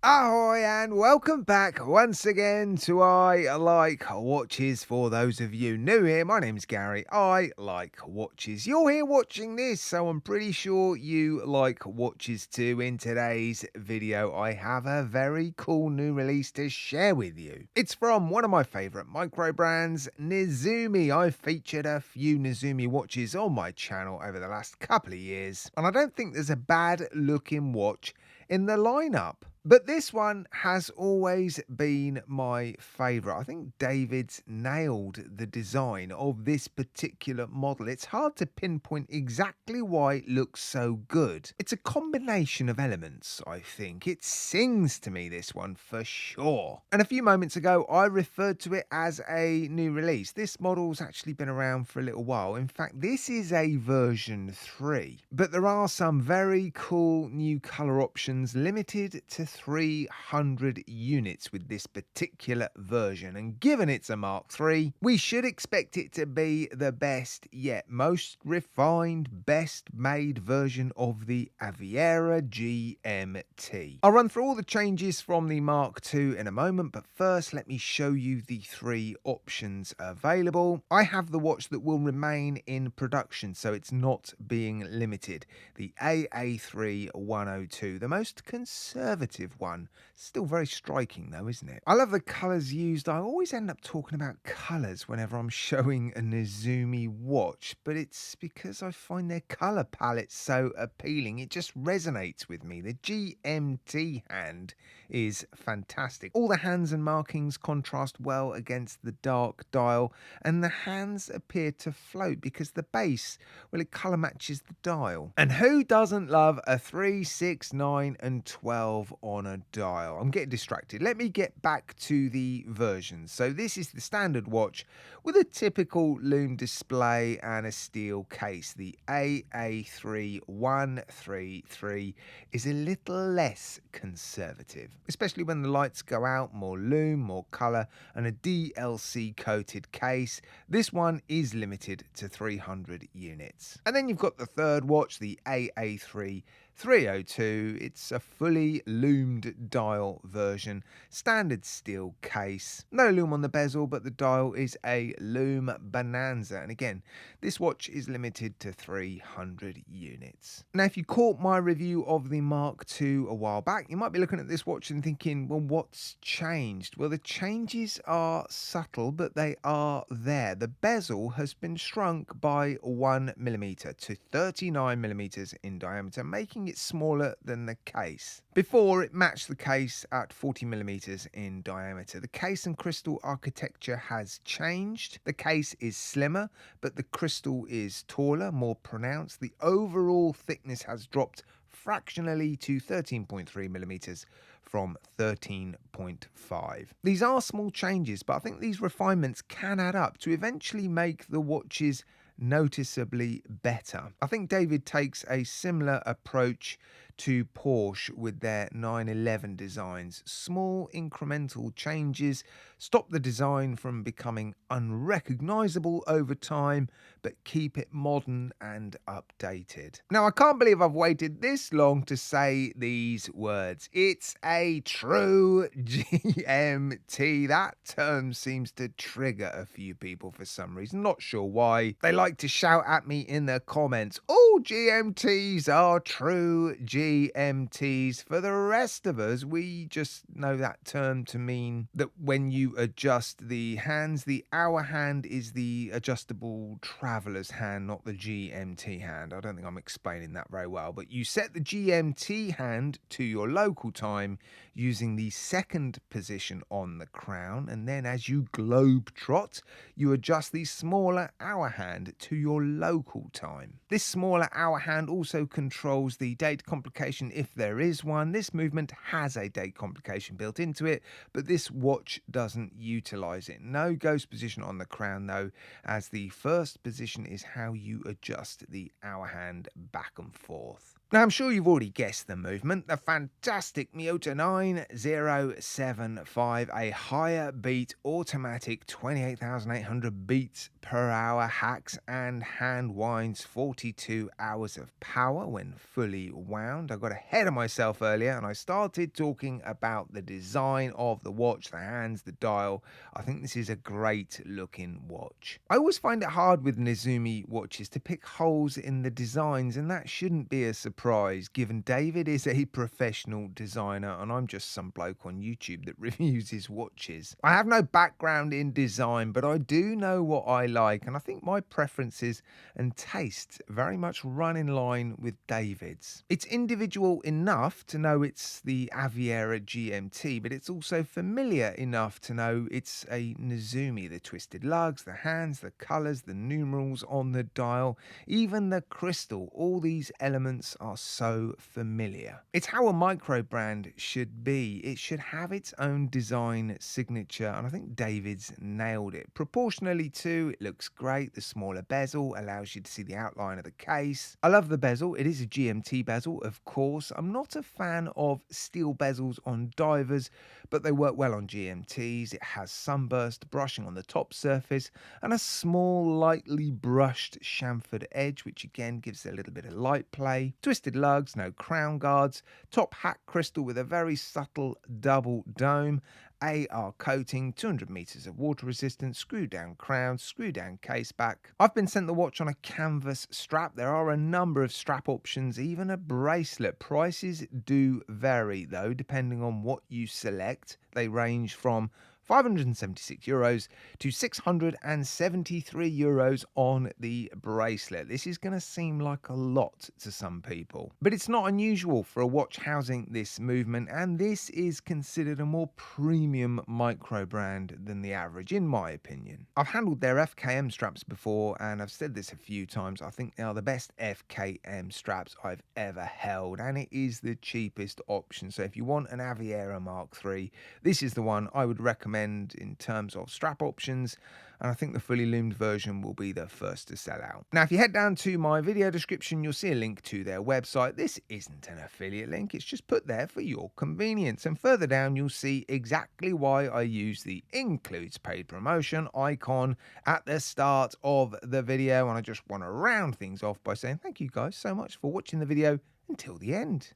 Ahoy and welcome back once again to I Like Watches. For those of you new here, my name's Gary. I like watches. You're here watching this, so I'm pretty sure you like watches too. In today's video, I have a very cool new release to share with you. It's from one of my favorite micro brands, Nezumi. I've featured a few Nezumi watches on my channel over the last couple of years, and I don't think there's a bad looking watch in the lineup. But this one has always been my favourite. I think David's nailed the design of this particular model. It's hard to pinpoint exactly why it looks so good. It's a combination of elements, I think. It sings to me, this one, for sure. And a few moments ago, I referred to it as a new release. This model's actually been around for a little while. In fact, this is a version 3. But there are some very cool new colour options, limited to 300 units with this particular version, and given it's a Mark III, we should expect it to be the best yet, most refined, best made version of the Aviera GMT. I'll run through all the changes from the Mark II in a moment, but first let me show you the 3 options available. I have the watch that will remain in production, so it's not being limited. The AA3 102, the most conservative one. Still very striking though, isn't it? I love the colours used. I always end up talking about colours whenever I'm showing a Nezumi watch, but it's because I find their colour palette so appealing. It just resonates with me. The GMT hand is fantastic. All the hands and markings contrast well against the dark dial, and the hands appear to float because the base, well, it colour matches the dial. And who doesn't love a 3, 6, 9 and 12 on a dial? I'm getting distracted. Let me get back to the versions. So this is the standard watch with a typical lume display and a steel case. The AA3 133 is a little less conservative, especially when the lights go out. More lume, more colour, and a DLC coated case. This one is limited to 300 units. And then you've got the third watch, the AA3 302. It's a fully loomed dial version, standard steel case, no lume on the bezel, but the dial is a lume bonanza. And again, this watch is limited to 300 units. Now, if you caught my review of the Mark II a while back, you might be looking at this watch and thinking, well, what's changed? Well, the changes are subtle, but they are there. The bezel has been shrunk by 1mm to 39mm in diameter, making it smaller than the case. Before, it matched the case at 40mm in diameter. The case and crystal architecture has changed. The case is slimmer, but the crystal is taller, more pronounced. The overall thickness has dropped fractionally to 13.3mm from 13.5. These are small changes, but I think these refinements can add up to eventually make the watches noticeably better. I think David takes a similar approach to Porsche with their 911 designs. Small incremental changes stop the design from becoming unrecognizable over time, but keep it modern and updated. Now, I can't believe I've waited this long to say these words. It's a true GMT. That term seems to trigger a few people for some reason. Not sure why. They like to shout at me in the comments, all GMTs are true GMTs. For the rest of us, we just know that term to mean that when you adjust the hands, the hour hand is the adjustable traveler's hand, not the GMT hand. I don't think I'm explaining that very well, but you set the GMT hand to your local time using the second position on the crown, and then as you globe trot, you adjust the smaller hour hand to your local time. This smaller hour hand also controls the date complication if there is one. This movement has a date complication built into it, but this watch doesn't utilize it. No ghost position on the crown though, as the first position is how you adjust the hour hand back and forth. Now, I'm sure you've already guessed the movement. The fantastic Miyota 9075, a higher beat automatic 28,800 beats per hour, hacks and hand winds 42 hours of power when fully wound. I got ahead of myself earlier and I started talking about the design of the watch, the hands, the dial. I think this is a great looking watch. I always find it hard with Nezumi watches to pick holes in the designs, and that shouldn't be a surprise given David is a professional designer and I'm just some bloke on YouTube that reviews his watches. I have no background in design, but I do know what I like, and I think my preferences and tastes very much run in line with David's. It's individual enough to know it's the Aviera GMT, but it's also familiar enough to know it's a Nezumi. The twisted lugs, the hands, the colours, the numerals on the dial, even the crystal, all these elements are so familiar. It's how a micro brand should be. It should have its own design signature, and I think David's nailed it. Proportionally too, it looks great. The smaller bezel allows you to see the outline of the case. I love the bezel. It is a GMT bezel, of course. I'm not a fan of steel bezels on divers, but they work well on GMTs. It has sunburst brushing on the top surface and a small, lightly brushed chamfered edge, which again gives it a little bit of light play. Twisted lugs, no crown guards, top hat crystal with a very subtle double dome, AR coating, 200 meters of water resistance, screw down crown, screw down case back. I've been sent the watch on a canvas strap. There are a number of strap options, even a bracelet. Prices do vary though, depending on what you select. They range from €576 to €673 on the bracelet. This is going to seem like a lot to some people, but it's not unusual for a watch housing this movement, and this is considered a more premium micro brand than the average, in my opinion. I've handled their FKM straps before, and I've said this a few times. I think they are the best FKM straps I've ever held, and it is the cheapest option. So if you want an Aviera Mark III, this is the one I would recommend in terms of strap options, and I think the fully loomed version will be the first to sell out. Now, if you head down to my video description, you'll see a link to their website. This isn't an affiliate link, it's just put there for your convenience, and further down you'll see exactly why I use the includes paid promotion icon at the start of the video. And I just want to round things off by saying thank you guys so much for watching the video until the end.